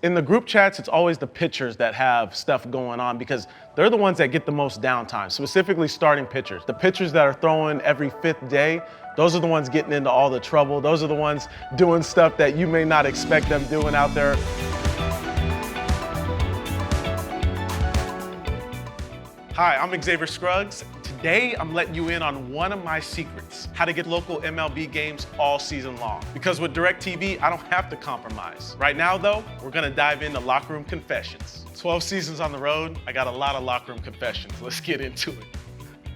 In the group chats, it's always the pitchers that have stuff going on because they're the ones that get the most downtime, specifically starting pitchers. The pitchers that are throwing every 5th day, those are the ones getting into all the trouble. Those are the ones doing stuff that you may not expect them doing out there. Hi, I'm Xavier Scruggs. Today, I'm letting you in on one of my secrets, how to get local MLB games all season long. Because with DIRECTV, I don't have to compromise. Right now, though, we're gonna dive into locker room confessions. 12 seasons on the road, I got a lot of locker room confessions. Let's get into it.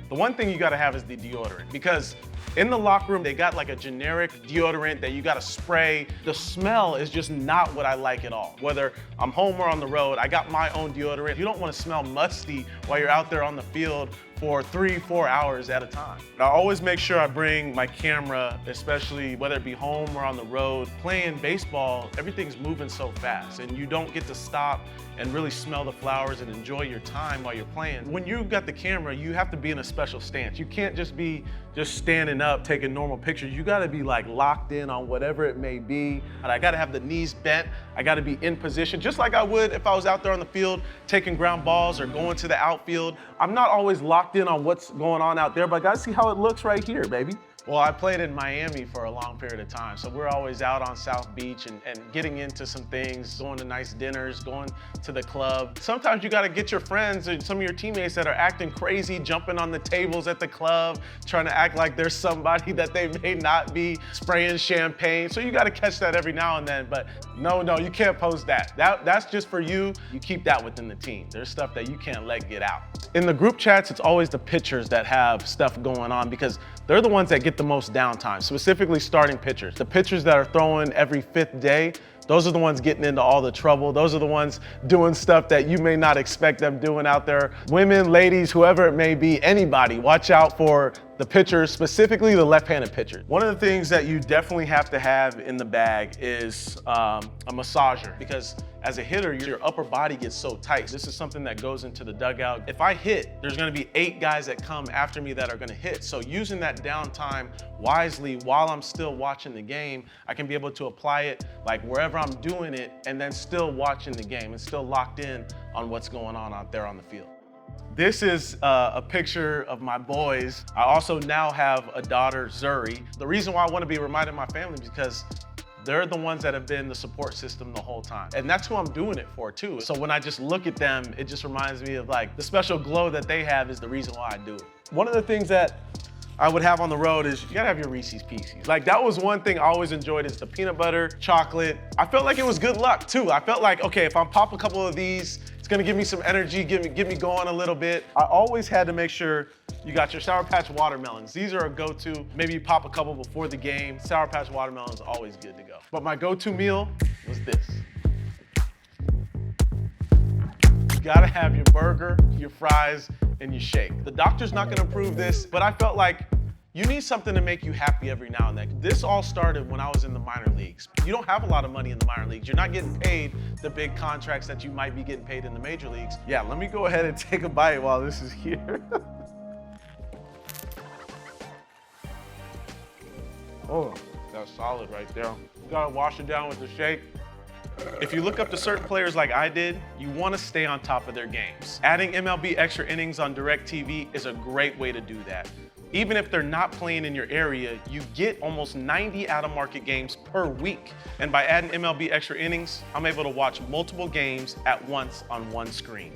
The one thing you gotta have is the deodorant, because in the locker room, they got like a generic deodorant that you gotta spray. The smell is just not what I like at all. Whether I'm home or on the road, I got my own deodorant. You don't wanna smell musty while you're out there on the field for 3-4 hours at a time. I always make sure I bring my camera, especially whether it be home or on the road. Playing baseball, everything's moving so fast and you don't get to stop and really smell the flowers and enjoy your time while you're playing. When you've got the camera, you have to be in a special stance. You can't just be standing up, taking normal pictures. You gotta be like locked in on whatever it may be. And I gotta have the knees bent. I gotta be in position, just like I would if I was out there on the field taking ground balls or going to the outfield. I'm not always locked in on what's going on out there, but I gotta see how it looks right here, baby. Well, I played in Miami for a long period of time, so we're always out on South Beach and getting into some things, going to nice dinners, going to the club. Sometimes you gotta get your friends and some of your teammates that are acting crazy, jumping on the tables at the club, trying to act like there's somebody that they may not be, spraying champagne. So you gotta catch that every now and then, but no, you can't post that. That's just for you. You keep that within the team. There's stuff that you can't let get out. In the group chats, it's always the pitchers that have stuff going on because they're the ones that get the most downtime, specifically starting pitchers. The pitchers that are throwing every 5th day, those are the ones getting into all the trouble. Those are the ones doing stuff that you may not expect them doing out there. Women, ladies, whoever it may be, anybody, watch out for the pitchers, specifically the left-handed pitchers. One of the things that you definitely have to have in the bag is a massager, because as a hitter, your upper body gets so tight. This is something that goes into the dugout. If I hit, there's gonna be 8 guys that come after me that are gonna hit. So using that downtime wisely while I'm still watching the game, I can be able to apply it like wherever I'm doing it and then still watching the game and still locked in on what's going on out there on the field. This is a picture of my boys. I also now have a daughter, Zuri. The reason why I want to be reminded of my family is because they're the ones that have been the support system the whole time. And that's who I'm doing it for too. So when I just look at them, it just reminds me of like the special glow that they have is the reason why I do it. One of the things that I would have on the road is you gotta have your Reese's Pieces. Like that was one thing I always enjoyed is the peanut butter, chocolate. I felt like it was good luck too. I felt like, okay, if I pop a couple of these, it's gonna give me some energy, get me going a little bit. I always had to make sure you got your Sour Patch watermelons. These are a go-to. Maybe you pop a couple before the game. Sour Patch watermelons are always good to go. But my go-to meal was this. You gotta have your burger, your fries, and your shake. The doctor's not gonna approve this, but I felt like you need something to make you happy every now and then. This all started when I was in the minor leagues. You don't have a lot of money in the minor leagues. You're not getting paid the big contracts that you might be getting paid in the major leagues. Yeah, let me go ahead and take a bite while this is here. Oh, that's solid right there. You gotta wash it down with the shake. If you look up to certain players like I did, you want to stay on top of their games. Adding MLB Extra Innings on DIRECTV is a great way to do that. Even if they're not playing in your area, you get almost 90 out-of-market games per week. And by adding MLB Extra Innings, I'm able to watch multiple games at once on one screen.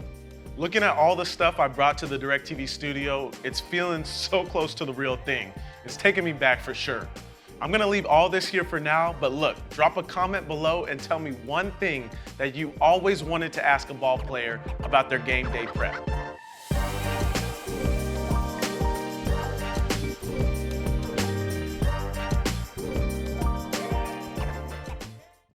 Looking at all the stuff I brought to the DIRECTV Studio, it's feeling so close to the real thing. It's taking me back for sure. I'm gonna leave all this here for now, but look, drop a comment below and tell me one thing that you always wanted to ask a ball player about their game day prep.